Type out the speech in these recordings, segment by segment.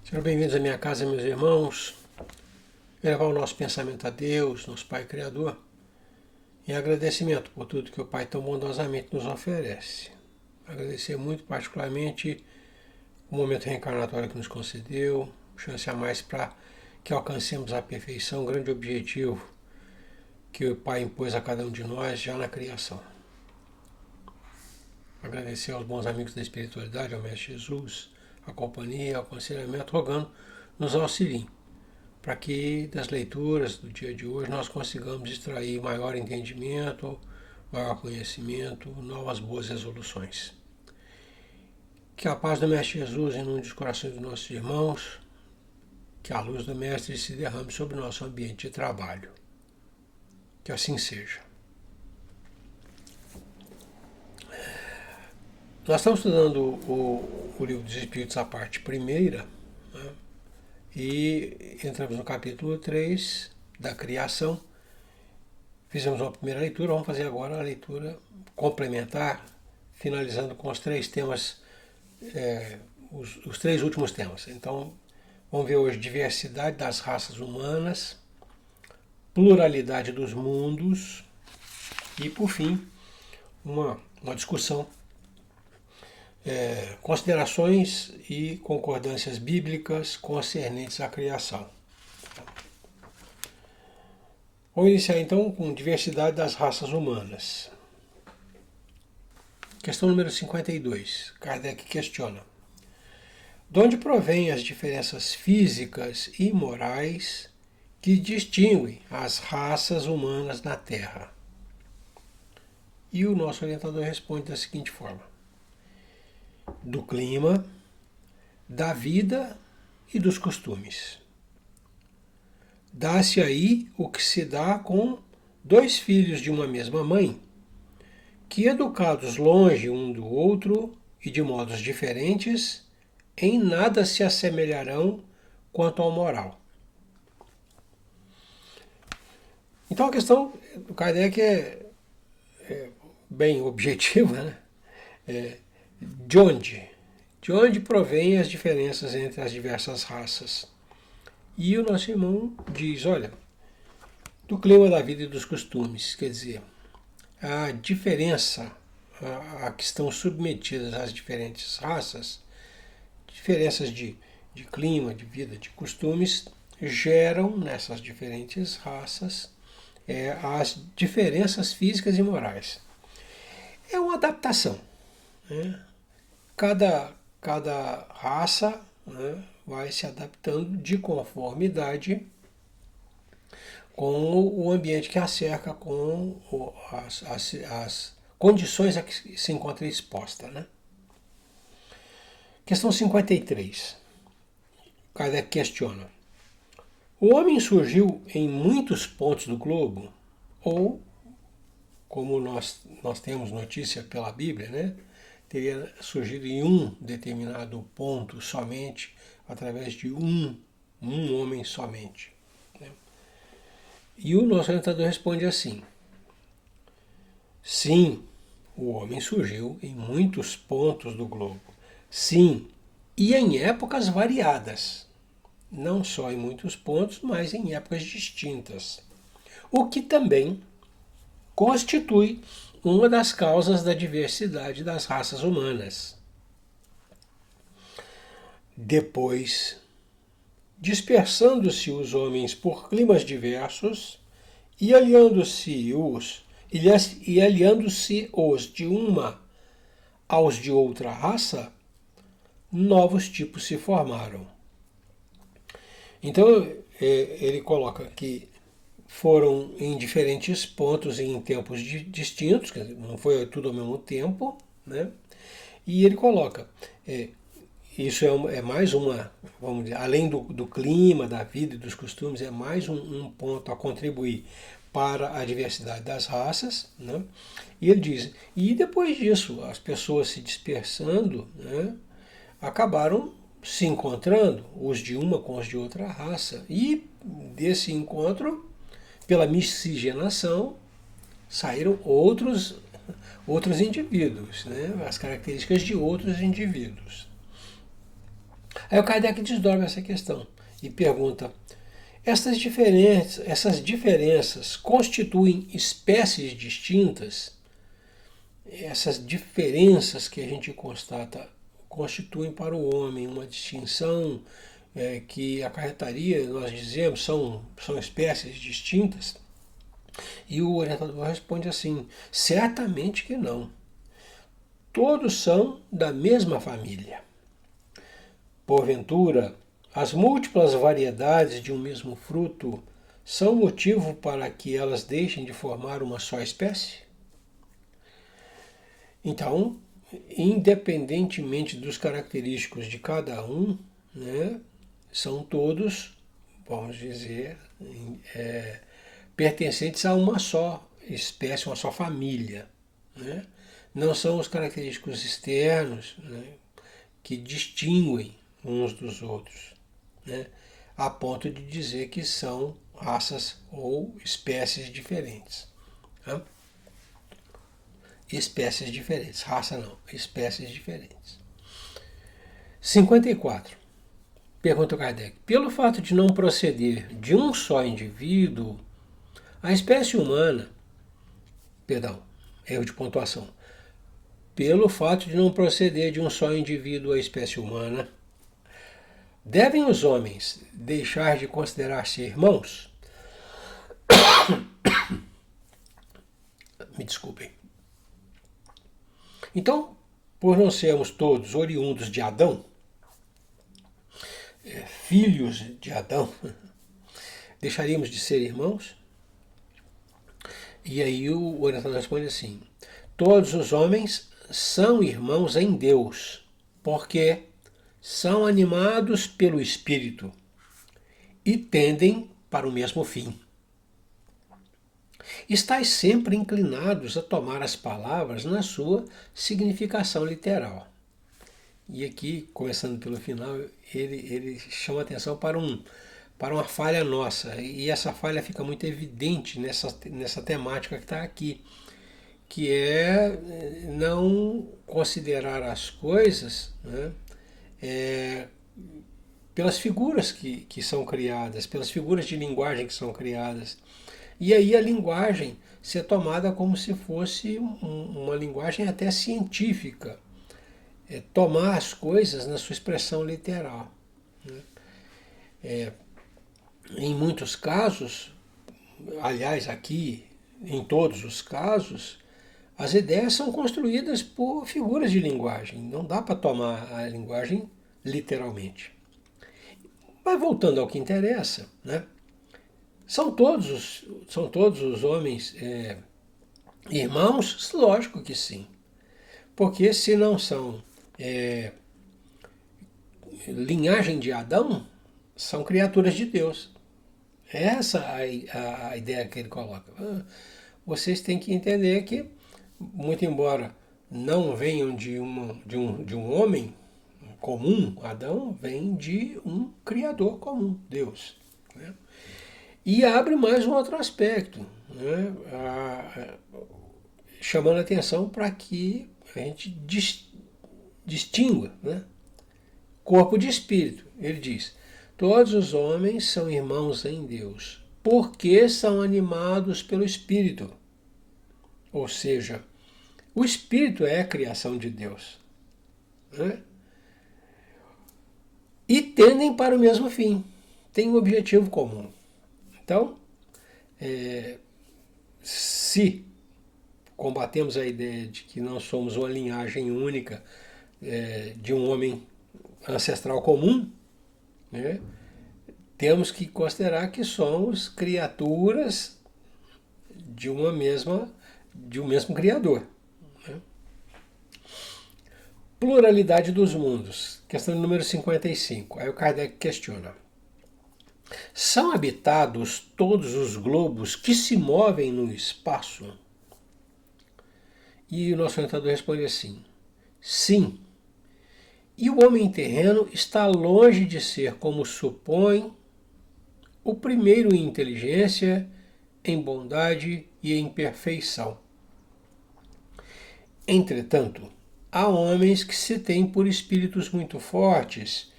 Sejam bem-vindos à minha casa, meus irmãos. Elevar o nosso pensamento a Deus, nosso Pai Criador, em agradecimento por tudo que o Pai tão bondosamente nos oferece. Agradecer muito particularmente o momento reencarnatório que nos concedeu, chance a mais para que alcancemos a perfeição, grande objetivo que o Pai impôs a cada um de nós já na criação. Agradecer aos bons amigos da espiritualidade, ao Mestre Jesus, a companhia, o aconselhamento, rogando nos auxiliem, para que das leituras do dia de hoje nós consigamos extrair maior entendimento, maior conhecimento, novas boas resoluções. Que a paz do Mestre Jesus inunde os corações dos nossos irmãos, que a luz do Mestre se derrame sobre o nosso ambiente de trabalho. Que assim seja. Nós estamos estudando o Livro dos Espíritos, a parte primeira, né? E entramos no capítulo 3 da criação. Fizemos uma primeira leitura, vamos fazer agora a leitura complementar, finalizando com os três temas, os três últimos temas. Então, vamos ver hoje diversidade das raças humanas, pluralidade dos mundos e, por fim, uma discussão, considerações e concordâncias bíblicas concernentes à criação. Vamos iniciar então com diversidade das raças humanas. Questão número 52. Kardec questiona: de onde provêm as diferenças físicas e morais que distinguem as raças humanas na Terra? E o nosso orientador responde da seguinte forma: do clima, da vida e dos costumes. Dá-se aí o que se dá com dois filhos de uma mesma mãe, que, educados longe um do outro e de modos diferentes, em nada se assemelharão quanto ao moral. Então a questão do Kardec é bem objetiva, né? De onde provém as diferenças entre as diversas raças? E o nosso irmão diz, olha, do clima da vida e dos costumes, quer dizer, a diferença a que estão submetidas as diferentes raças, diferenças de clima, de vida, de costumes, geram nessas diferentes raças as diferenças físicas e morais. É uma adaptação, né? Cada raça, né, vai se adaptando de conformidade com o ambiente que a cerca, com as condições a que se encontra exposta, né? Questão 53. Kardec questiona: o homem surgiu em muitos pontos do globo? Ou, como nós temos notícia pela Bíblia, né, teria surgido em um determinado ponto somente, através de um homem somente, né? E o nosso orientador responde assim: sim, o homem surgiu em muitos pontos do globo. Sim, e em épocas variadas. Não só em muitos pontos, mas em épocas distintas. O que também constitui uma das causas da diversidade das raças humanas. Depois, dispersando-se os homens por climas diversos e aliando-se os de uma aos de outra raça, novos tipos se formaram. Então, ele coloca que foram em diferentes pontos e em tempos distintos, quer dizer, não foi tudo ao mesmo tempo, né? E ele coloca, isso é mais uma, vamos dizer, além do clima, da vida e dos costumes, é mais um ponto a contribuir para a diversidade das raças, né? E ele diz, e depois disso, as pessoas se dispersando, né, acabaram se encontrando, os de uma com os de outra raça, e desse encontro, pela miscigenação, saíram outros indivíduos, né? As características de outros indivíduos. Aí o Kardec desdobra essa questão e pergunta: essas diferenças constituem espécies distintas? Essas diferenças que a gente constata constituem para o homem uma distinção que acarretaria, nós dizemos, são espécies distintas? E o orientador responde assim: certamente que não. Todos são da mesma família. Porventura, as múltiplas variedades de um mesmo fruto são motivo para que elas deixem de formar uma só espécie? Então, independentemente dos característicos de cada um, né, são todos, vamos dizer, pertencentes a uma só espécie, uma só família. Né? Não são os característicos externos, né, que distinguem uns dos outros, né, a ponto de dizer que são raças ou espécies diferentes. Tá? Espécies diferentes, raça não, espécies diferentes. 54. Pergunta Kardec: pelo fato de não proceder de um só indivíduo, a espécie humana, erro de pontuação, pelo fato de não proceder de um só indivíduo a espécie humana, devem os homens deixar de considerar-se irmãos? Me desculpem. Então, por não sermos todos oriundos de Adão, filhos de Adão, deixaríamos de ser irmãos? E aí o orientador responde assim: todos os homens são irmãos em Deus, porque são animados pelo Espírito e tendem para o mesmo fim. Estais sempre inclinados a tomar as palavras na sua significação literal. E aqui, começando pelo final, ele chama atenção para uma falha nossa. E essa falha fica muito evidente nessa temática que está aqui, que é não considerar as coisas, né, pelas figuras que são criadas, pelas figuras de linguagem que são criadas. E aí a linguagem ser tomada como se fosse uma linguagem até científica. Tomar as coisas na sua expressão literal. Em muitos casos, aliás, aqui, em todos os casos, as ideias são construídas por figuras de linguagem. Não dá para tomar a linguagem literalmente. Mas voltando ao que interessa, né? São todos os homens irmãos? Lógico que sim. Porque se não são linhagem de Adão, são criaturas de Deus. Essa é a ideia que ele coloca. Vocês têm que entender que, muito embora não venham de um homem comum, Adão vem de um Criador comum, Deus. Né? E abre mais um outro aspecto, né? Chamando a atenção para que a gente distingua, né? Corpo de espírito. Ele diz: todos os homens são irmãos em Deus, porque são animados pelo Espírito. Ou seja, o Espírito é a criação de Deus. Né? E tendem para o mesmo fim. Tem um objetivo comum. Então, se combatemos a ideia de que não somos uma linhagem única de um homem ancestral comum, né, temos que considerar que somos criaturas de um mesmo Criador. Né? Pluralidade dos mundos. Questão número 55. Aí o Kardec questiona: são habitados todos os globos que se movem no espaço? E o nosso orientador responde assim: sim. E o homem terreno está longe de ser, como supõe, o primeiro em inteligência, em bondade e em perfeição. Entretanto, há homens que se têm por espíritos muito fortes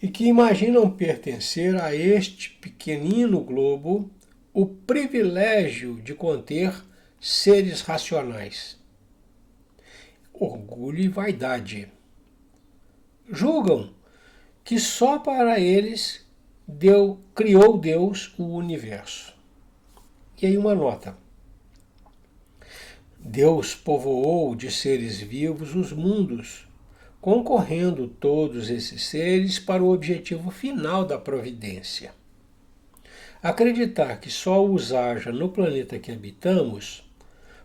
e que imaginam pertencer a este pequenino globo o privilégio de conter seres racionais. Orgulho e vaidade. Julgam que só para eles criou Deus o universo. E aí uma nota. Deus povoou de seres vivos os mundos, concorrendo todos esses seres para o objetivo final da providência. Acreditar que só os haja no planeta que habitamos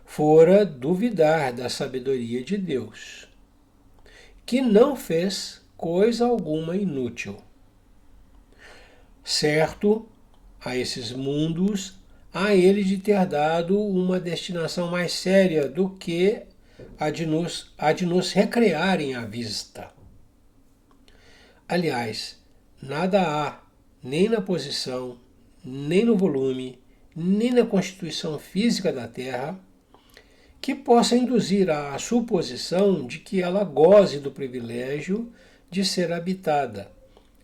fora duvidar da sabedoria de Deus, que não fez coisa alguma inútil. Certo, a esses mundos, a ele de ter dado uma destinação mais séria do que a de nos recrearem à vista. Aliás, nada há, nem na posição, nem no volume, nem na constituição física da Terra, que possa induzir à suposição de que ela goze do privilégio de ser habitada,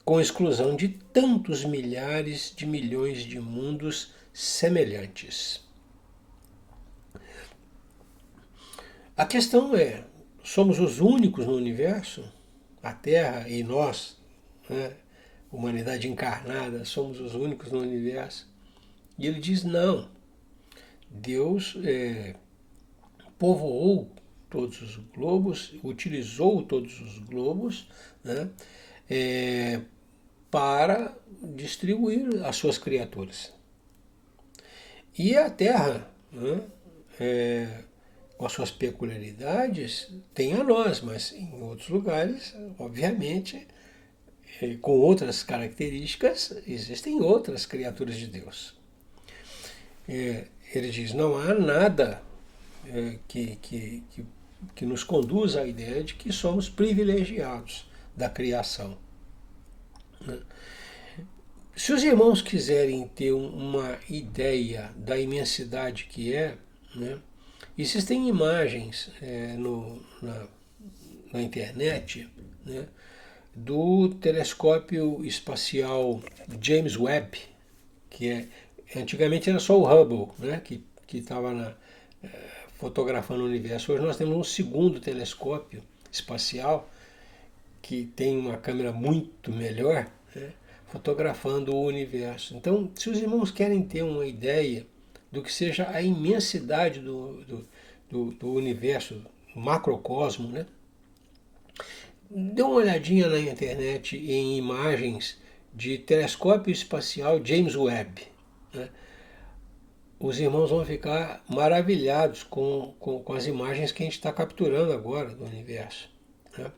com exclusão de tantos milhares de milhões de mundos semelhantes. A questão é, somos os únicos no universo? A Terra e nós, né, humanidade encarnada, somos os únicos no universo? E ele diz não. Deus povoou todos os globos, utilizou todos os globos, né, para distribuir as suas criaturas. E a Terra, né, com as suas peculiaridades, tem a nós, mas em outros lugares, obviamente, com outras características, existem outras criaturas de Deus. Ele diz, não há nada que nos conduza à ideia de que somos privilegiados da criação. Se os irmãos quiserem ter uma ideia da imensidade que é, né, existem imagens na internet, né, do telescópio espacial James Webb, que antigamente era só o Hubble, né, que estava fotografando o universo. Hoje nós temos um segundo telescópio espacial que tem uma câmera muito melhor, né, fotografando o universo. Então, se os irmãos querem ter uma ideia do que seja a imensidade do universo, do macrocosmo, né, dê uma olhadinha na internet em imagens de telescópio espacial James Webb, né. Os irmãos vão ficar maravilhados com as imagens que a gente está capturando agora do universo, né.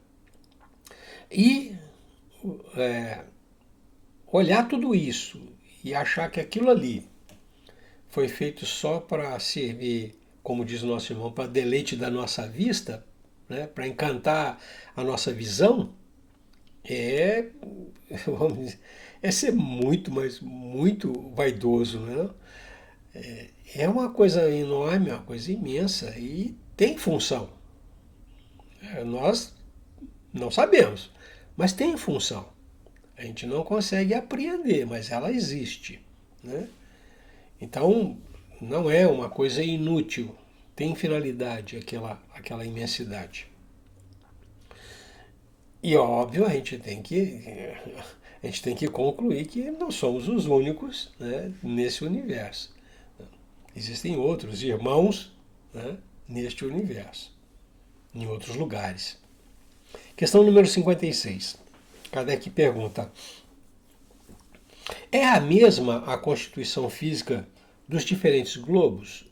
E olhar tudo isso e achar que aquilo ali foi feito só para servir, como diz o nosso irmão, para deleite da nossa vista, né, para encantar a nossa visão, vamos dizer, ser muito, mas muito vaidoso, né? É uma coisa enorme, uma coisa imensa e tem função. Nós não sabemos, mas tem função. A gente não consegue apreender, mas ela existe, né? Então, não é uma coisa inútil, tem finalidade aquela imensidade. E óbvio, a gente tem que concluir que não somos os únicos, né, nesse universo. Existem outros irmãos, né, neste universo, em outros lugares. Questão número 56. Kardec pergunta: é a mesma a constituição física dos diferentes globos?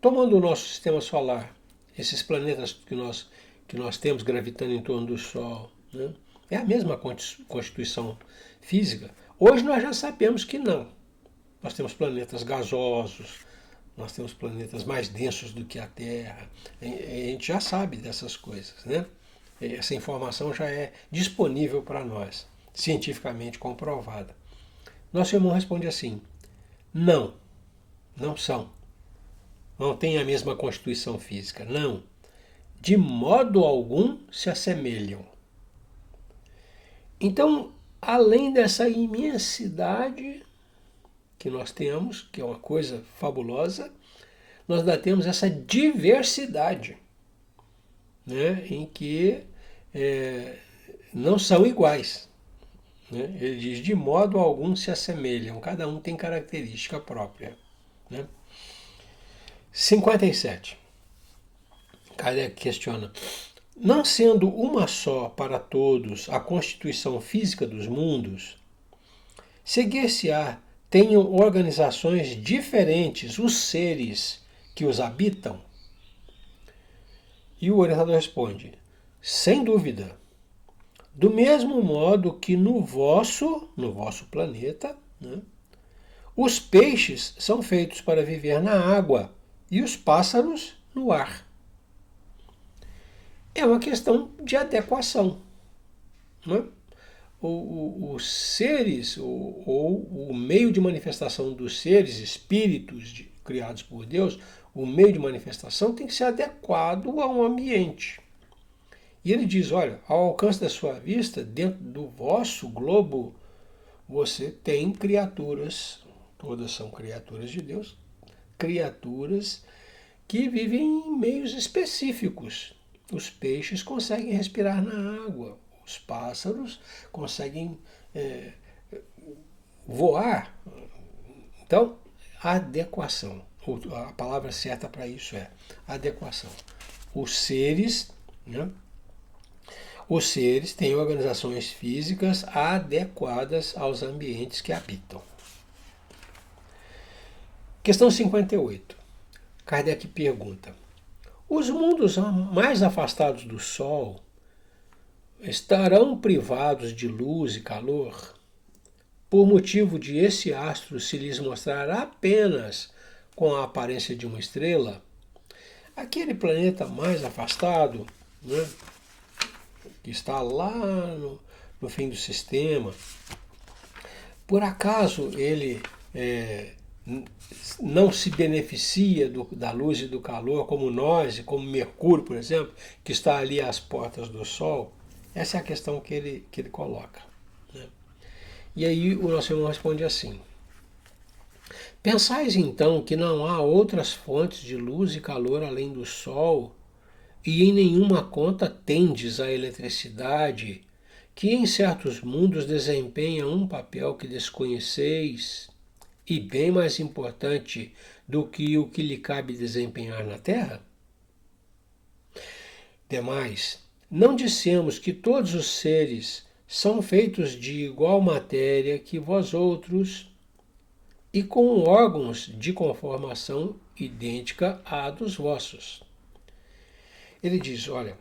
Tomando o nosso sistema solar, esses planetas que nós temos gravitando em torno do Sol, né, é a mesma constituição física? Hoje nós já sabemos que não. Nós temos planetas gasosos, nós temos planetas mais densos do que a Terra. A gente já sabe dessas coisas, né? Essa informação já é disponível para nós, cientificamente comprovada. Nosso irmão responde assim: não, não são. Não têm a mesma constituição física, não. De modo algum se assemelham. Então, além dessa imensidade que nós temos, que é uma coisa fabulosa, nós ainda temos essa diversidade, né, em que não são iguais. Né? Ele diz, de modo algum se assemelham, cada um tem característica própria. Né? 57. Kardec questiona, não sendo uma só para todos a constituição física dos mundos, seguir-se-á tenham organizações diferentes os seres que os habitam? E o orientador responde, sem dúvida, do mesmo modo que no vosso planeta, né, os peixes são feitos para viver na água e os pássaros no ar. É uma questão de adequação. Né? Os seres, ou o meio de manifestação dos seres, espíritos criados por Deus, o meio de manifestação tem que ser adequado ao ambiente. E ele diz, olha, ao alcance da sua vista, dentro do vosso globo, você tem criaturas, todas são criaturas de Deus, criaturas que vivem em meios específicos. Os peixes conseguem respirar na água, os pássaros conseguem voar. Então, adequação. A palavra certa para isso é adequação. Os seres, né? Os seres têm organizações físicas adequadas aos ambientes que habitam. Questão 58. Kardec pergunta, os mundos mais afastados do Sol estarão privados de luz e calor por motivo de esse astro se lhes mostrar apenas com a aparência de uma estrela? Aquele planeta mais afastado, né, que está lá no fim do sistema, por acaso ele não se beneficia da luz e do calor como nós, como Mercúrio, por exemplo, que está ali às portas do Sol? Essa é a questão que ele coloca. Né? E aí o nosso irmão responde assim, pensais então que não há outras fontes de luz e calor além do Sol, e em nenhuma conta tendes a eletricidade, que em certos mundos desempenha um papel que desconheceis, e bem mais importante do que o que lhe cabe desempenhar na Terra? Demais, não dissemos que todos os seres são feitos de igual matéria que vós outros, e com órgãos de conformação idêntica à dos vossos. Ele diz, olha,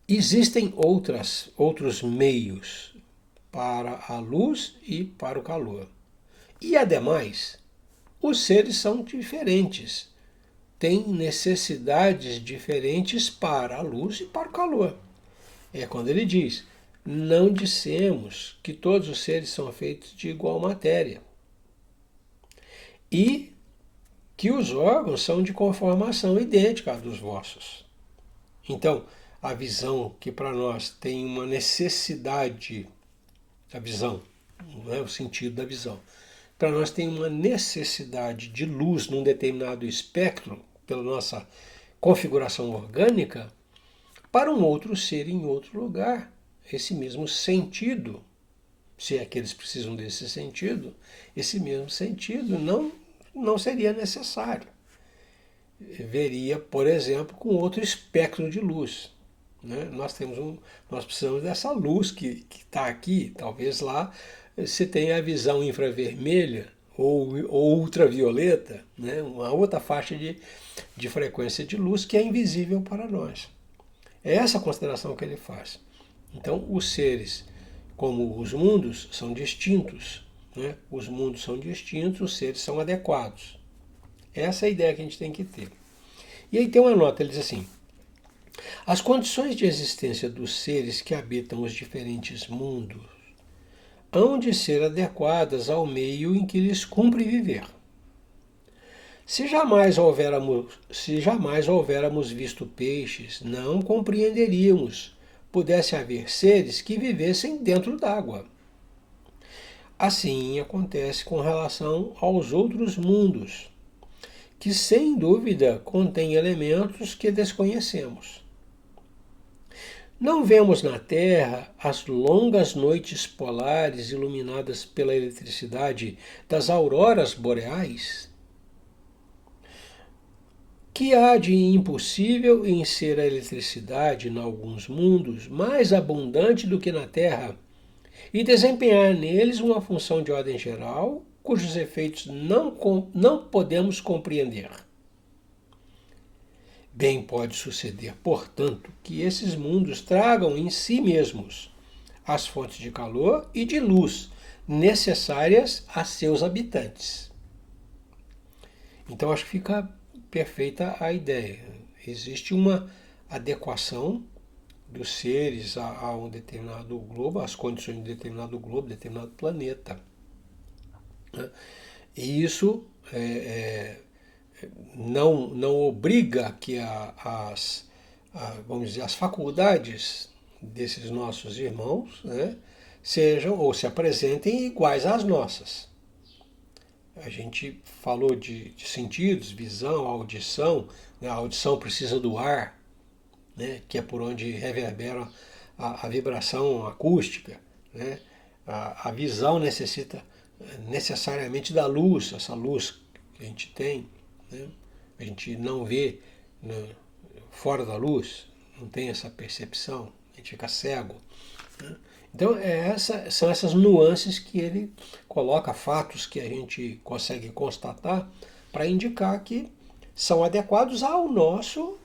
existem outros meios para a luz e para o calor. E, ademais, os seres são diferentes, têm necessidades diferentes para a luz e para o calor. É quando ele diz, não dissemos que todos os seres são feitos de igual matéria. E que os órgãos são de conformação idêntica à dos vossos. Então, a visão que para nós tem uma necessidade, a visão, não é o sentido da visão, para nós tem uma necessidade de luz num determinado espectro, pela nossa configuração orgânica, para um outro ser em outro lugar, esse mesmo sentido, se é que eles precisam desse sentido, esse mesmo sentido não seria necessário. Veria, por exemplo, com outro espectro de luz. Né? Nós precisamos dessa luz que está aqui, talvez lá você tenha a visão infravermelha ou ultravioleta, né? Uma outra faixa de frequência de luz que é invisível para nós. É essa a consideração que ele faz. Então, os seres, como os mundos, são distintos. Né? Os mundos são distintos, os seres são adequados. Essa é a ideia que a gente tem que ter. E aí tem uma nota, ele diz assim, as condições de existência dos seres que habitam os diferentes mundos hão de ser adequadas ao meio em que lhes cumpre viver. Se jamais houveramos visto peixes, não compreenderíamos pudesse haver seres que vivessem dentro d'água. Assim acontece com relação aos outros mundos, que sem dúvida contêm elementos que desconhecemos. Não vemos na Terra as longas noites polares iluminadas pela eletricidade das auroras boreais? Que há de impossível em ser a eletricidade, em alguns mundos, mais abundante do que na Terra, e desempenhar neles uma função de ordem geral, cujos efeitos não podemos compreender. Bem pode suceder, portanto, que esses mundos tragam em si mesmos as fontes de calor e de luz necessárias a seus habitantes. Então acho que fica perfeita a ideia. Existe uma adequação dos seres a um determinado globo, às condições de determinado globo, determinado planeta. E isso não obriga que vamos dizer, as faculdades desses nossos irmãos, né, sejam ou se apresentem iguais às nossas. A gente falou de sentidos, visão, audição, né? A audição precisa do ar, né? Que é por onde reverbera a vibração acústica, né? A visão necessita necessariamente da luz, essa luz que a gente tem, né? A gente não vê, né, fora da luz, não tem essa percepção, a gente fica cego, né? Então, são essas nuances que ele coloca, fatos que a gente consegue constatar para indicar que são adequados ao nosso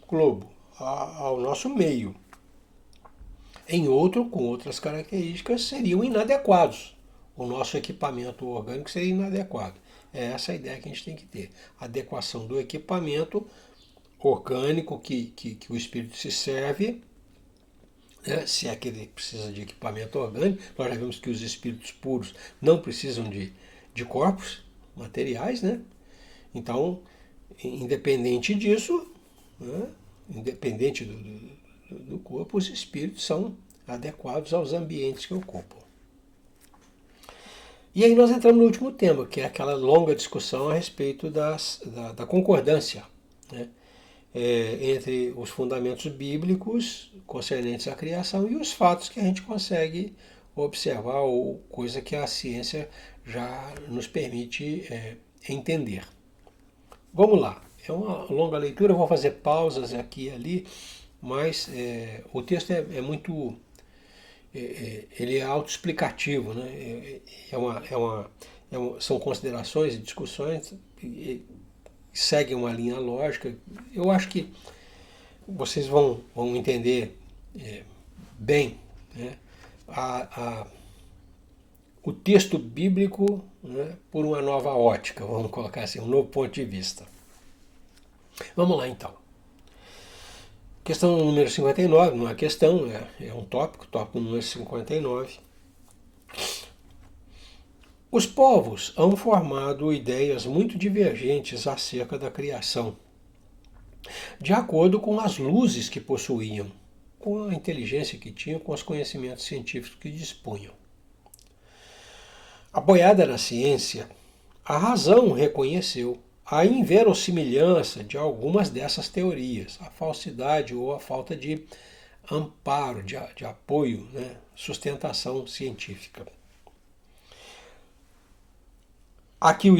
globo, ao nosso meio. Em outro, com outras características, seriam inadequados. O nosso equipamento orgânico seria inadequado. É essa a ideia que a gente tem que ter. Adequação do equipamento orgânico que o espírito se serve, né, se é que ele precisa de equipamento orgânico. Nós já vimos que os espíritos puros não precisam de corpos materiais, né? Então, independente disso, né, independente do corpo, os espíritos são adequados aos ambientes que ocupam. E aí nós entramos no último tema, que é aquela longa discussão a respeito da concordância, né, entre os fundamentos bíblicos concernentes à criação e os fatos que a gente consegue observar, ou coisa que a ciência já nos permite entender. Vamos lá, é uma longa leitura, eu vou fazer pausas aqui e ali, mas o texto é muito... ele é autoexplicativo, né? São considerações e discussões que seguem uma linha lógica. Eu acho que vocês vão entender bem, né, o texto bíblico, né, por uma nova ótica, vamos colocar assim, um novo ponto de vista. Vamos lá então. Questão número 59, não é questão, é um tópico número 59. Os povos hão formado ideias muito divergentes acerca da criação, de acordo com as luzes que possuíam, com a inteligência que tinham, com os conhecimentos científicos que dispunham. Apoiada na ciência, a razão reconheceu a inverossimilhança de algumas dessas teorias, a falsidade ou a falta de amparo, de apoio, né, sustentação científica. Aqui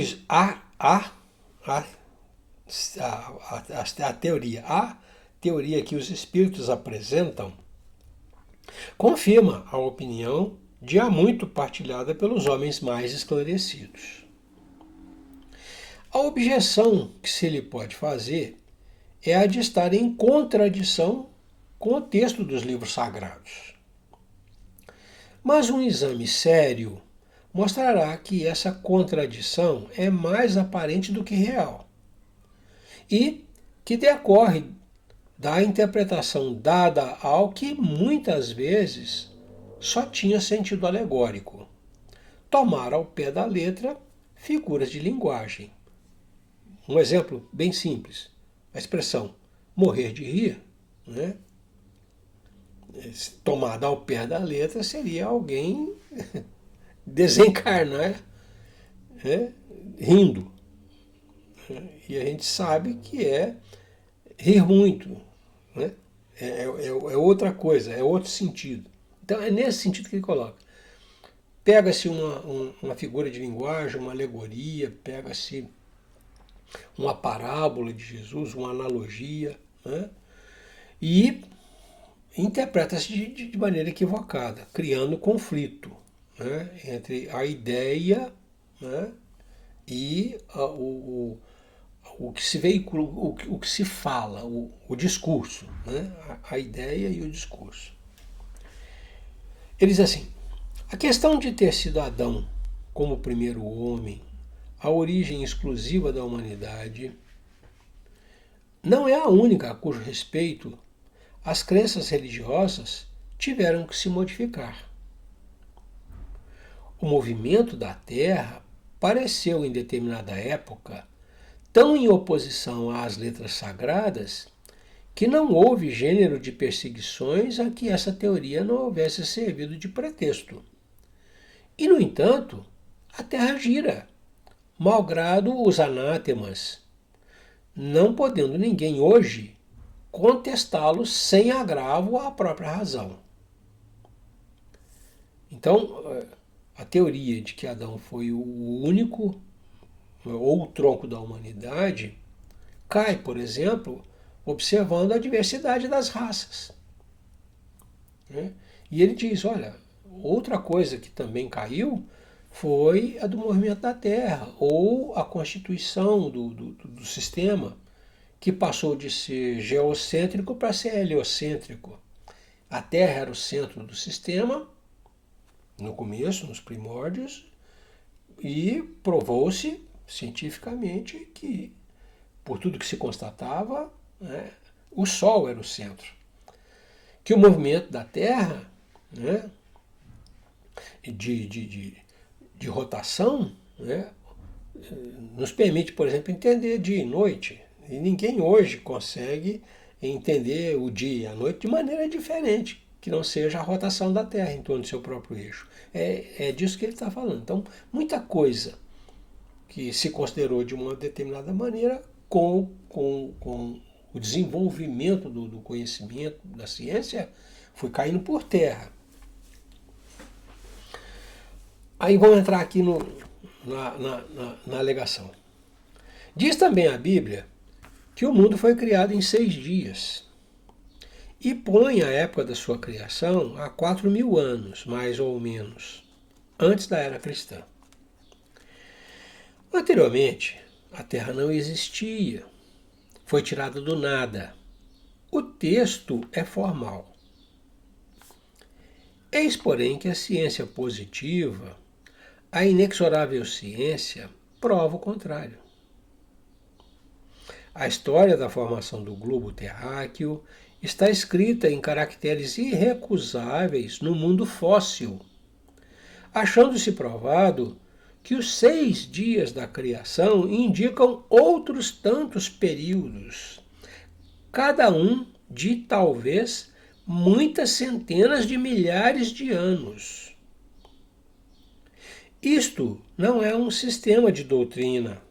a teoria que os espíritos apresentam confirma a opinião de há muito partilhada pelos homens mais esclarecidos. A objeção que se lhe pode fazer é a de estar em contradição com o texto dos livros sagrados. Mas um exame sério mostrará que essa contradição é mais aparente do que real e que decorre da interpretação dada ao que muitas vezes só tinha sentido alegórico. Tomar ao pé da letra figuras de linguagem. Um exemplo bem simples, a expressão morrer de rir, né? tomada ao pé da letra, seria alguém desencarnar, né, rindo. E a gente sabe que é rir muito, né? É outra coisa, é outro sentido. Então é nesse sentido que ele coloca. Pega-se uma figura de linguagem, uma alegoria, pega-se uma parábola de Jesus, uma analogia, né? E interpreta-se de maneira equivocada, criando conflito, né, entre a ideia, né, e o que se veicula, o que se fala, o discurso, né, a ideia e o discurso. Ele diz assim: a questão de ter sido Adão como o primeiro homem, a origem exclusiva da humanidade, não é a única a cujo respeito as crenças religiosas tiveram que se modificar. O movimento da Terra pareceu, em determinada época, tão em oposição às letras sagradas que não houve gênero de perseguições a que essa teoria não houvesse servido de pretexto. E, no entanto, a Terra gira, malgrado os anátemas, não podendo ninguém hoje contestá-lo sem agravo à própria razão. Então, a teoria de que Adão foi o único ou o tronco da humanidade cai, por exemplo, observando a diversidade das raças. Né? E ele diz, olha, outra coisa que também caiu foi a do movimento da Terra, ou a constituição do sistema, que passou de ser geocêntrico para ser heliocêntrico. A Terra era o centro do sistema, no começo, nos primórdios, e provou-se cientificamente que, por tudo que se constatava, né, o Sol era o centro. Que o movimento da Terra, né, de rotação, né, nos permite, por exemplo, entender dia e noite. E ninguém hoje consegue entender o dia e a noite de maneira diferente, que não seja a rotação da Terra em torno do seu próprio eixo. É disso que ele está falando. Então, muita coisa que se considerou de uma determinada maneira, com o desenvolvimento do conhecimento, da ciência, foi caindo por terra. Aí vamos entrar aqui na alegação. Diz também a Bíblia que o mundo foi criado em 6 dias e põe a época da sua criação a 4.000 anos, mais ou menos, antes da era cristã. Anteriormente, a Terra não existia, foi tirada do nada. O texto é formal. Eis, porém, que a ciência positiva, a inexorável ciência, prova o contrário. A história da formação do globo terráqueo está escrita em caracteres irrecusáveis no mundo fóssil, achando-se provado que os 6 dias da criação indicam outros tantos períodos, cada um de talvez muitas centenas de milhares de anos. Isto não é um sistema de doutrina,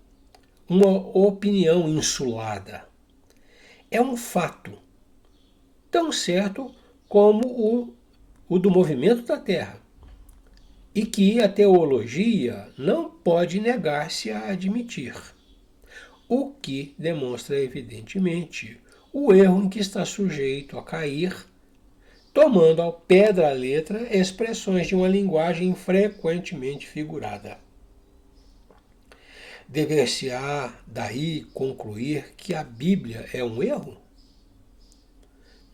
uma opinião insulada. É um fato, tão certo como o do movimento da Terra, e que a teologia não pode negar-se a admitir, o que demonstra evidentemente o erro em que está sujeito a cair, tomando ao pé da letra expressões de uma linguagem frequentemente figurada. Dever-se-á daí concluir que a Bíblia é um erro?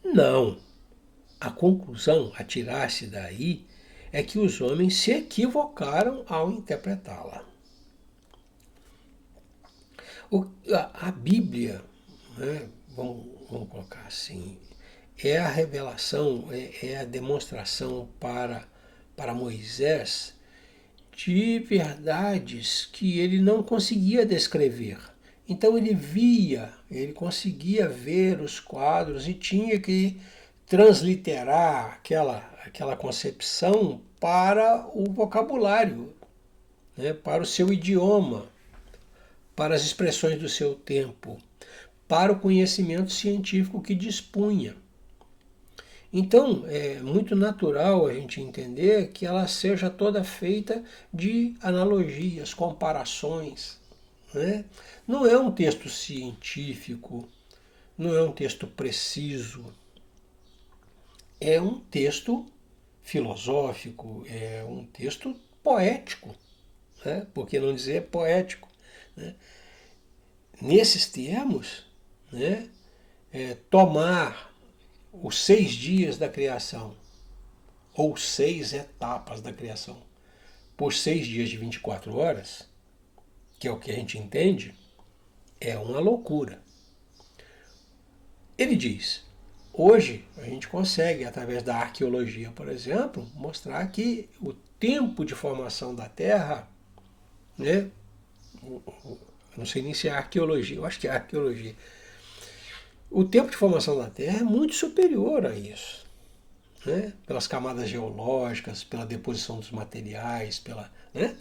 Não. A conclusão a tirar-se daí é que os homens se equivocaram ao interpretá-la. A Bíblia, né, vamos colocar assim, é a revelação, é a demonstração para Moisés de verdades que ele não conseguia descrever. Então ele conseguia ver os quadros e tinha que transliterar aquela concepção para o vocabulário, né, para o seu idioma, para as expressões do seu tempo, para o conhecimento científico que dispunha. Então, é muito natural a gente entender que ela seja toda feita de analogias, comparações, né? Não é um texto científico, não é um texto preciso, é um texto filosófico, é um texto poético, né? Por que não dizer poético, né? Nesses termos, né, tomar os 6 dias da criação, ou 6 etapas da criação, por 6 dias de 24 horas, que é o que a gente entende, é uma loucura. Ele diz, hoje a gente consegue, através da arqueologia, por exemplo, mostrar que o tempo de formação da Terra, né, não sei nem se é arqueologia, eu acho que é arqueologia, o tempo de formação da Terra é muito superior a isso, né? Pelas camadas geológicas, pela deposição dos materiais, né?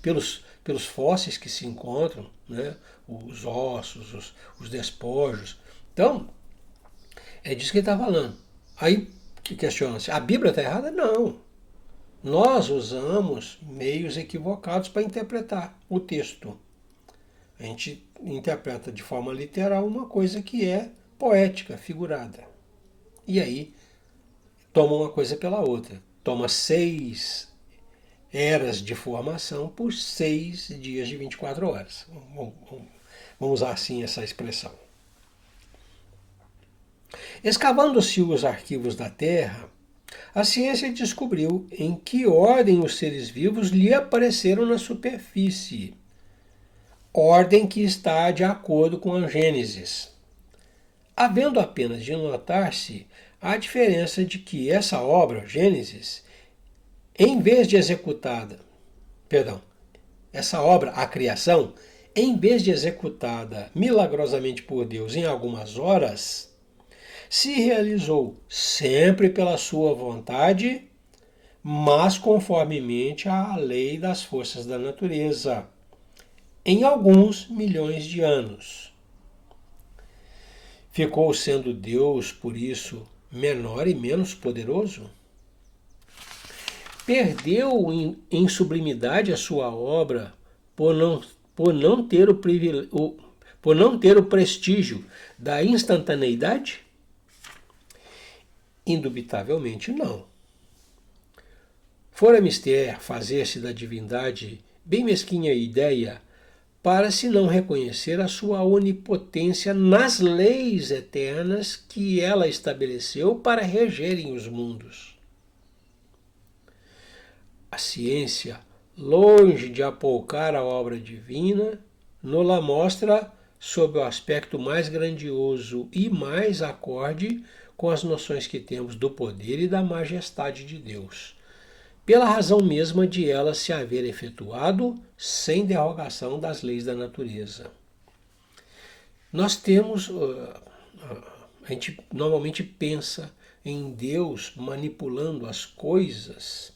pelos fósseis que se encontram, né? Os ossos, os despojos. Então, é disso que ele está falando. Aí que questiona-se, a Bíblia está errada? Não. Nós usamos meios equivocados para interpretar o texto. A gente interpreta de forma literal uma coisa que é poética, figurada. E aí toma uma coisa pela outra. Toma 6 eras de formação por 6 dias de 24 horas. Vamos usar assim essa expressão. Escavando-se os arquivos da Terra, a ciência descobriu em que ordem os seres vivos lhe apareceram na superfície. Ordem que está de acordo com a Gênesis. Havendo apenas de notar-se a diferença de que essa obra, Gênesis, em vez de essa obra, a criação, em vez de executada milagrosamente por Deus em algumas horas, se realizou sempre pela sua vontade, mas conformemente à lei das forças da natureza, em alguns milhões de anos. Ficou sendo Deus, por isso, menor e menos poderoso? Perdeu em sublimidade a sua obra por não ter o prestígio da instantaneidade? Indubitavelmente não. Fora mister fazer-se da divindade bem mesquinha ideia para se não reconhecer a sua onipotência nas leis eternas que ela estabeleceu para regerem os mundos. A ciência, longe de apoucar a obra divina, nos-la mostra sob o aspecto mais grandioso e mais acorde com as noções que temos do poder e da majestade de Deus, pela razão mesma de ela se haver efetuado sem derrogação das leis da natureza. Nós temos, a gente normalmente pensa em Deus manipulando as coisas,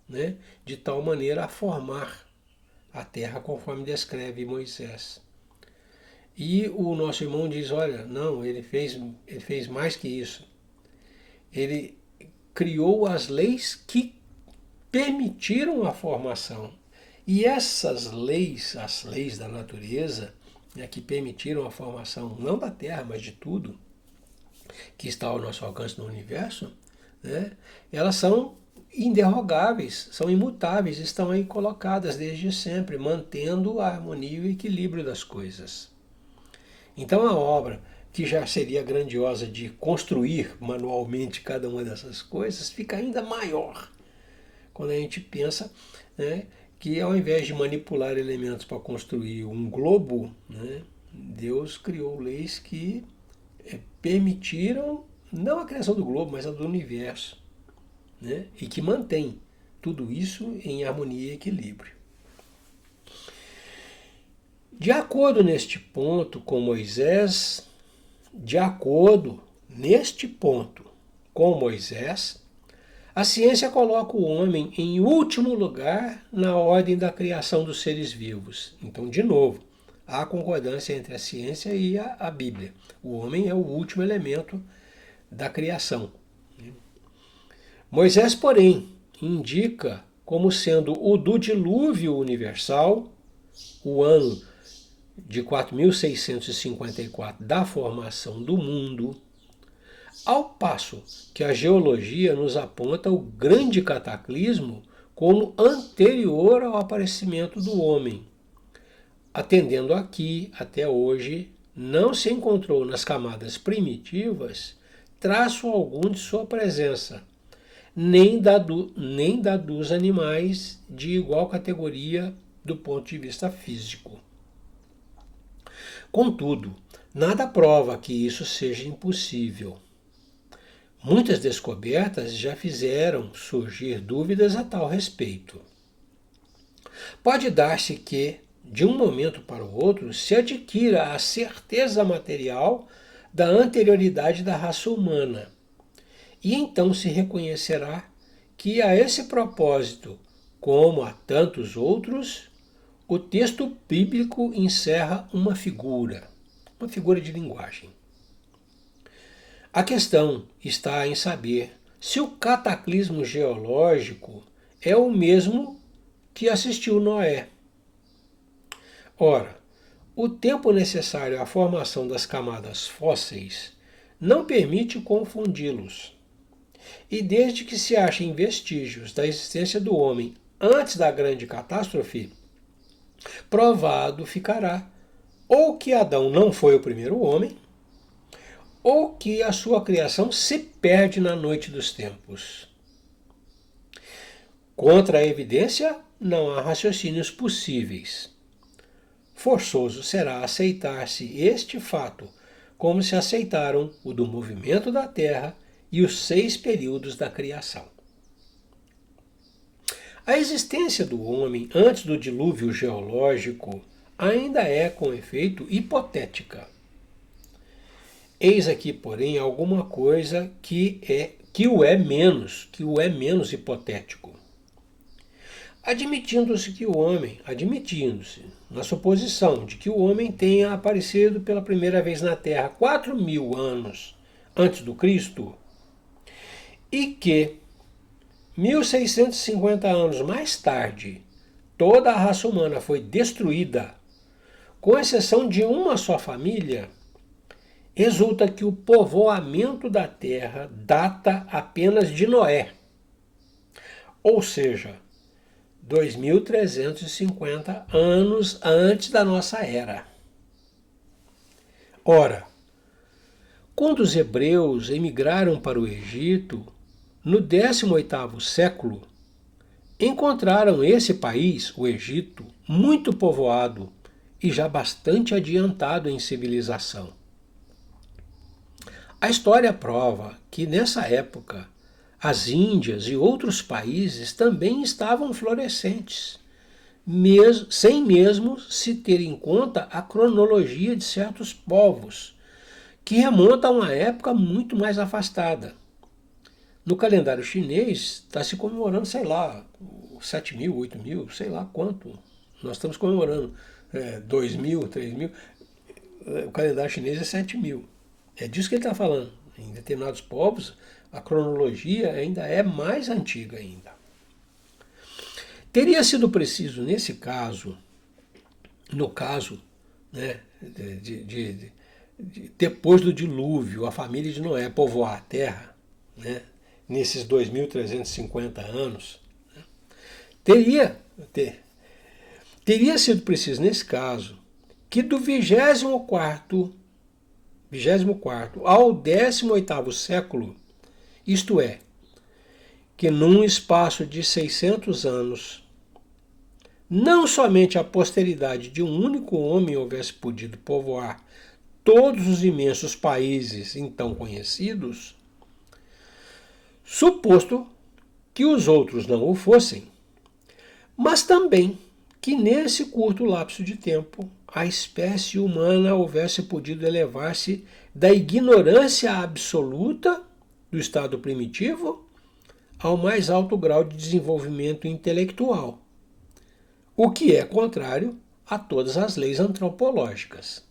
né, de tal maneira a formar a terra conforme descreve Moisés. E o nosso irmão diz, olha, não, ele fez mais que isso. Ele criou as leis que permitiram a formação. E essas leis, as leis da natureza, né, que permitiram a formação não da Terra, mas de tudo que está ao nosso alcance no universo, né, elas são inderrogáveis, são imutáveis, estão aí colocadas desde sempre, mantendo a harmonia e o equilíbrio das coisas. Então a obra, que já seria grandiosa de construir manualmente cada uma dessas coisas, fica ainda maior quando a gente pensa, né, que ao invés de manipular elementos para construir um globo, né, Deus criou leis que permitiram não a criação do globo, mas a do universo, né, e que mantém tudo isso em harmonia e equilíbrio. De acordo neste ponto com Moisés, de acordo neste ponto com Moisés, a ciência coloca o homem em último lugar na ordem da criação dos seres vivos. Então, de novo, há concordância entre a ciência e a Bíblia. O homem é o último elemento da criação. Moisés, porém, indica como sendo o do dilúvio universal, o ano de 4.654 da formação do mundo, ao passo que a geologia nos aponta o grande cataclismo como anterior ao aparecimento do homem. Atendendo aqui, até hoje, não se encontrou nas camadas primitivas traço algum de sua presença, nem da dos animais de igual categoria do ponto de vista físico. Contudo, nada prova que isso seja impossível. Muitas descobertas já fizeram surgir dúvidas a tal respeito. Pode dar-se que, de um momento para o outro, se adquira a certeza material da anterioridade da raça humana, e então se reconhecerá que a esse propósito, como a tantos outros, o texto bíblico encerra uma figura de linguagem. A questão está em saber se o cataclismo geológico é o mesmo que assistiu Noé. Ora, o tempo necessário à formação das camadas fósseis não permite confundi-los. E desde que se achem vestígios da existência do homem antes da grande catástrofe, provado ficará ou que Adão não foi o primeiro homem, ou que a sua criação se perde na noite dos tempos. Contra a evidência, não há raciocínios possíveis. Forçoso será aceitar-se este fato, como se aceitaram o do movimento da Terra e os 6 períodos da criação. A existência do homem antes do dilúvio geológico ainda é, com efeito, hipotética. Eis aqui, porém, alguma coisa que o é menos hipotético. Admitindo-se, na suposição de que o homem tenha aparecido pela primeira vez na Terra 4.000 anos antes do Cristo, e que 1.650 anos mais tarde toda a raça humana foi destruída, com exceção de uma só família, resulta que o povoamento da Terra data apenas de Noé, ou seja, 2.350 anos antes da nossa era. Ora, quando os hebreus emigraram para o Egito, no 18º século, encontraram esse país, o Egito, muito povoado e já bastante adiantado em civilização. A história prova que nessa época as Índias e outros países também estavam florescentes, sem mesmo se ter em conta a cronologia de certos povos, que remonta a uma época muito mais afastada. No calendário chinês está se comemorando, 7.000, 8.000, sei lá quanto. Nós estamos comemorando 2.000, 3.000. O calendário chinês é 7.000. É disso que ele está falando. Em determinados povos, a cronologia ainda é mais antiga ainda. Teria sido preciso, nesse caso, depois do dilúvio, a família de Noé povoar a terra, nesses 2.350 anos, teria sido preciso, nesse caso, que do 24º ao 18º século, isto é, que num espaço de 600 anos, não somente a posteridade de um único homem houvesse podido povoar todos os imensos países então conhecidos, suposto que os outros não o fossem, mas também que nesse curto lapso de tempo a espécie humana houvesse podido elevar-se da ignorância absoluta do estado primitivo ao mais alto grau de desenvolvimento intelectual, o que é contrário a todas as leis antropológicas.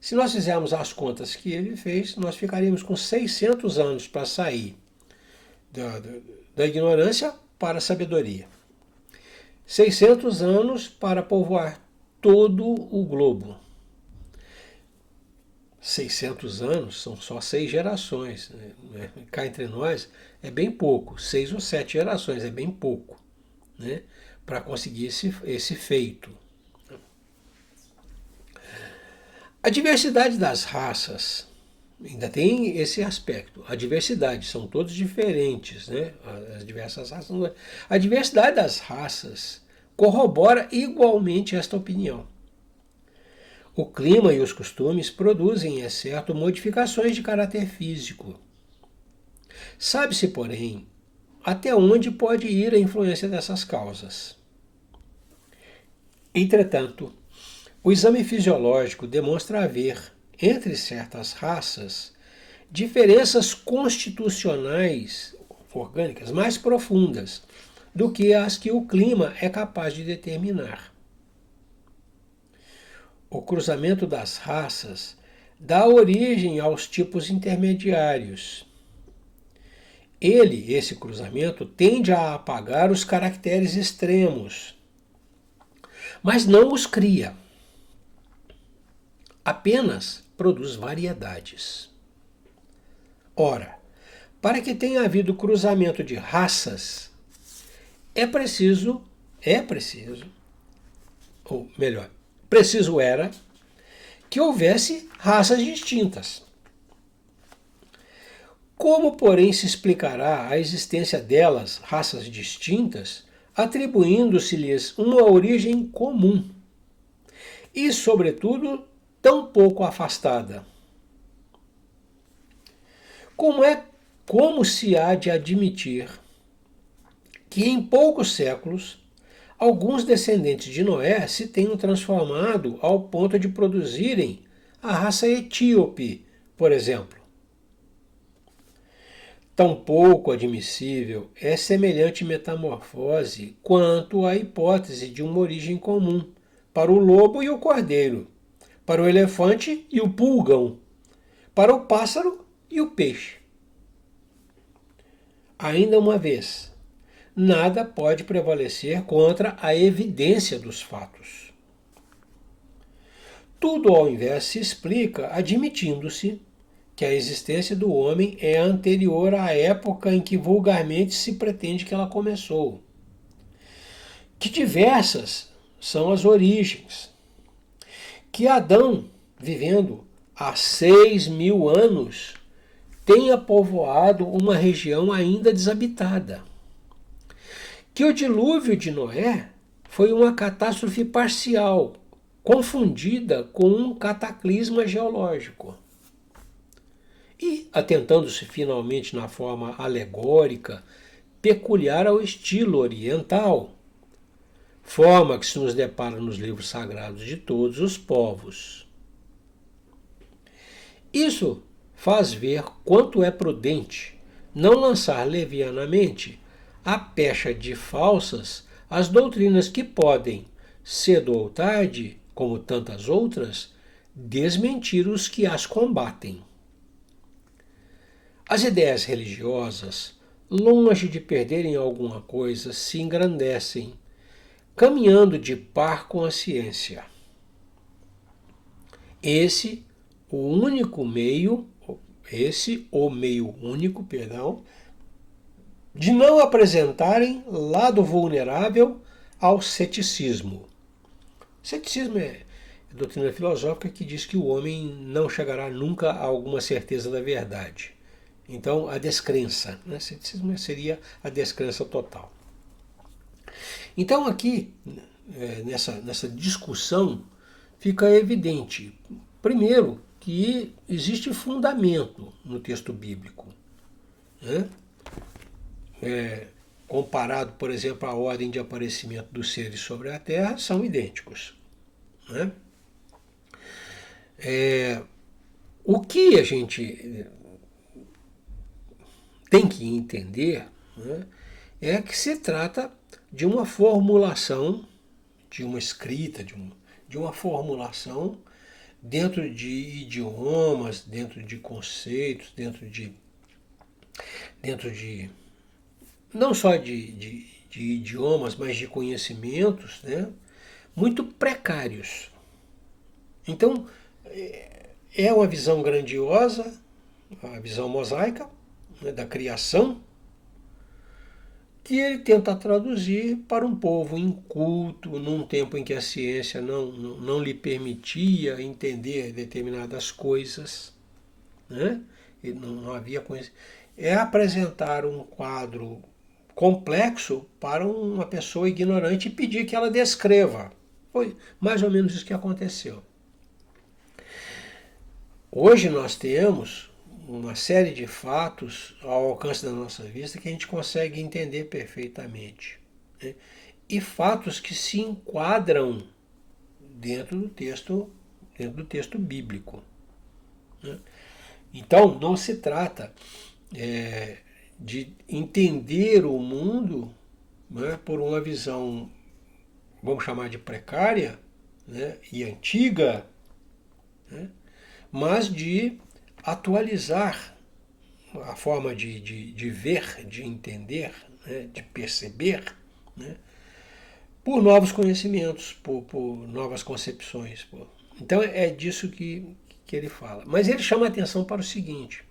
Se nós fizermos as contas que ele fez, nós ficaríamos com 600 anos para sair da ignorância para a sabedoria. 600 anos para povoar todo o globo. 600 anos são só 6 gerações. Né? Cá entre nós é bem pouco. 6 ou 7 gerações é bem pouco, né? Para conseguir esse feito. A diversidade das raças ainda tem esse aspecto. A diversidade, são todos diferentes, né? As diversas raças. A diversidade das raças corrobora igualmente esta opinião. O clima e os costumes produzem, é certo, modificações de caráter físico. Sabe-se, porém, até onde pode ir a influência dessas causas. Entretanto, o exame fisiológico demonstra haver, entre certas raças, diferenças constitucionais orgânicas mais profundas do que as que o clima é capaz de determinar. O cruzamento das raças dá origem aos tipos intermediários. Esse cruzamento, tende a apagar os caracteres extremos, mas não os cria. Apenas produz variedades. Ora, para que tenha havido cruzamento de raças, preciso era que houvesse raças distintas. Como, porém, se explicará a existência delas, raças distintas, atribuindo-se-lhes uma origem comum e, sobretudo, tão pouco afastada? Como se há de admitir que em poucos séculos alguns descendentes de Noé se tenham transformado ao ponto de produzirem a raça etíope, por exemplo? Tão pouco admissível é semelhante metamorfose quanto a hipótese de uma origem comum para o lobo e o cordeiro, para o elefante e o pulgão, para o pássaro e o peixe. Ainda uma vez, nada pode prevalecer contra a evidência dos fatos. Tudo, ao invés, se explica admitindo-se que a existência do homem é anterior à época em que vulgarmente se pretende que ela começou. Que diversas são as origens. Que Adão, vivendo há 6.000 anos, tenha povoado uma região ainda desabitada. Que o dilúvio de Noé foi uma catástrofe parcial, confundida com um cataclisma geológico. E, atentando-se finalmente na forma alegórica, peculiar ao estilo oriental, forma que se nos depara nos livros sagrados de todos os povos. Isso faz ver quanto é prudente não lançar levianamente a pecha de falsas as doutrinas que podem, cedo ou tarde, como tantas outras, desmentir os que as combatem. As ideias religiosas, longe de perderem alguma coisa, se engrandecem, caminhando de par com a ciência. O meio único, de não apresentarem lado vulnerável ao ceticismo. Ceticismo é doutrina filosófica que diz que o homem não chegará nunca a alguma certeza da verdade. Então, a descrença. Né? Ceticismo seria a descrença total. Então, aqui, nessa discussão, fica evidente, primeiro, que existe fundamento no texto bíblico. Né? Comparado, por exemplo, à ordem de aparecimento dos seres sobre a Terra, são idênticos. Né? O que a gente tem que entender, né, é que se trata de uma formulação, de uma escrita, de uma formulação dentro de idiomas, dentro de conceitos, dentro de não só de idiomas, mas de conhecimentos, né, muito precários. Então, é uma visão grandiosa, a visão mosaica, né, da criação, que ele tenta traduzir para um povo inculto, num tempo em que a ciência não lhe permitia entender determinadas coisas, né? E não havia conhecimento. É apresentar um quadro complexo para uma pessoa ignorante e pedir que ela descreva. Foi mais ou menos isso que aconteceu. Hoje nós temos uma série de fatos ao alcance da nossa vista que a gente consegue entender perfeitamente, né? E fatos que se enquadram dentro do texto bíblico, né? Então não se trata de entender o mundo, né, por uma visão, vamos chamar de precária, né, e antiga, né, mas de atualizar a forma de ver, de entender, né, de perceber, né, por novos conhecimentos, por novas concepções. Então é disso que ele fala. Mas ele chama a atenção para o seguinte: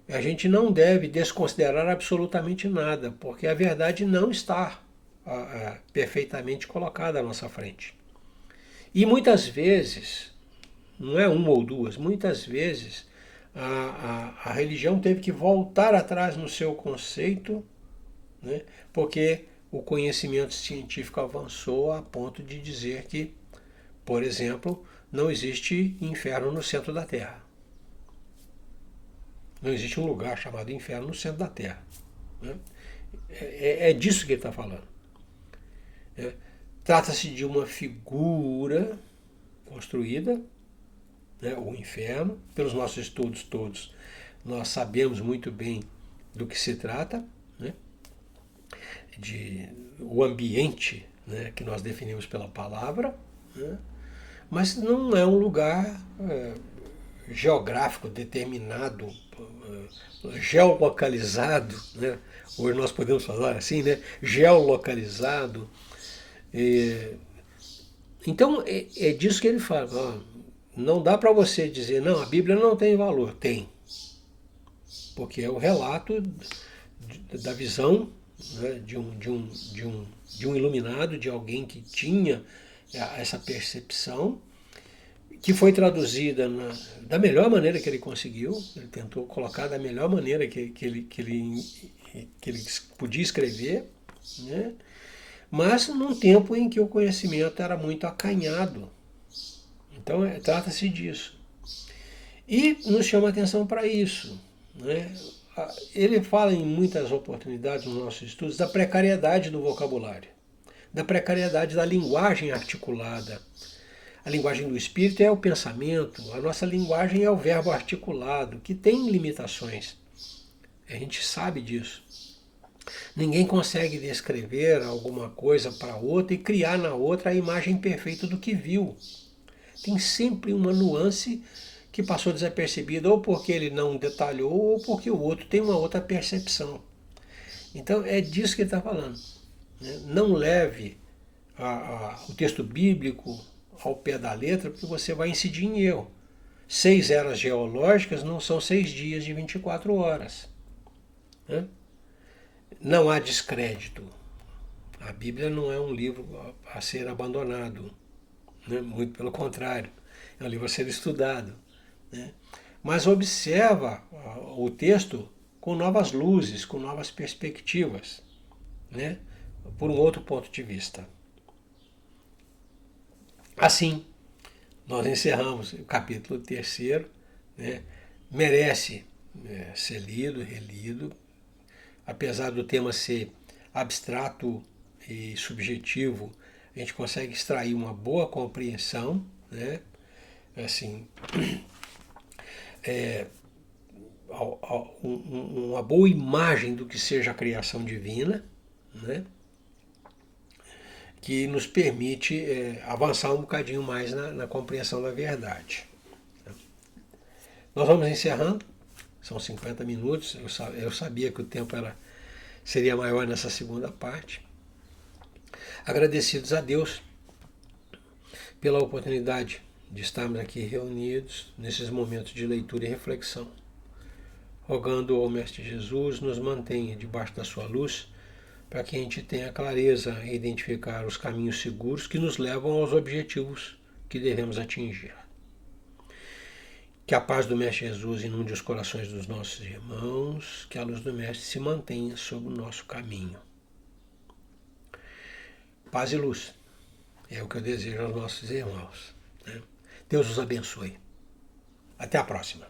a gente não deve desconsiderar absolutamente nada, porque a verdade não está perfeitamente colocada à nossa frente. E muitas vezes, não é uma ou duas, muitas vezes a religião teve que voltar atrás no seu conceito, né, porque o conhecimento científico avançou a ponto de dizer que, por exemplo, não existe inferno no centro da Terra. Não existe um lugar chamado inferno no centro da Terra, né? É disso que ele está falando. Trata-se de uma figura construída, né, o inferno. Pelos nossos estudos todos, nós sabemos muito bem do que se trata, né, o ambiente, né, que nós definimos pela palavra, né, mas não é um lugar geográfico determinado, geolocalizado, né? Hoje nós podemos falar assim, né? Geolocalizado. Então é disso que ele fala. Ó, não dá para você dizer, não, a Bíblia não tem valor. Tem. Porque é o relato da visão, né, de um iluminado, de alguém que tinha essa percepção, que foi traduzida da melhor maneira que ele conseguiu. Ele tentou colocar da melhor maneira que ele podia escrever, né? Mas num tempo em que o conhecimento era muito acanhado. Então trata-se disso. E nos chama atenção para isso, né? Ele fala em muitas oportunidades nos nossos estudos da precariedade do vocabulário, da precariedade da linguagem articulada. A linguagem do espírito é o pensamento, a nossa linguagem é o verbo articulado, que tem limitações. A gente sabe disso. Ninguém consegue descrever alguma coisa para outra e criar na outra a imagem perfeita do que viu. Tem sempre uma nuance que passou desapercebida, ou porque ele não detalhou, ou porque o outro tem uma outra percepção. Então é disso que ele está falando. Não leve o texto bíblico ao pé da letra, porque você vai incidir em erro. 6 eras geológicas não são 6 dias de 24 horas. Né? Não há descrédito. A Bíblia não é um livro a ser abandonado, né? Muito pelo contrário, é um livro a ser estudado, né? Mas observa o texto com novas luzes, com novas perspectivas, né? Por um outro ponto de vista. Assim, nós encerramos o capítulo 3, né? Merece ser lido, relido, apesar do tema ser abstrato e subjetivo, a gente consegue extrair uma boa compreensão, né? Assim, uma boa imagem do que seja a criação divina, né? Que nos permite avançar um bocadinho mais na compreensão da verdade. Nós vamos encerrando, são 50 minutos, eu sabia que o tempo seria maior nessa segunda parte. Agradecidos a Deus pela oportunidade de estarmos aqui reunidos nesses momentos de leitura e reflexão, rogando ao Mestre Jesus nos mantenha debaixo da sua luz, para que a gente tenha clareza em identificar os caminhos seguros que nos levam aos objetivos que devemos atingir. Que a paz do Mestre Jesus inunde os corações dos nossos irmãos, que a luz do Mestre se mantenha sobre o nosso caminho. Paz e luz é o que eu desejo aos nossos irmãos, né? Deus os abençoe. Até a próxima.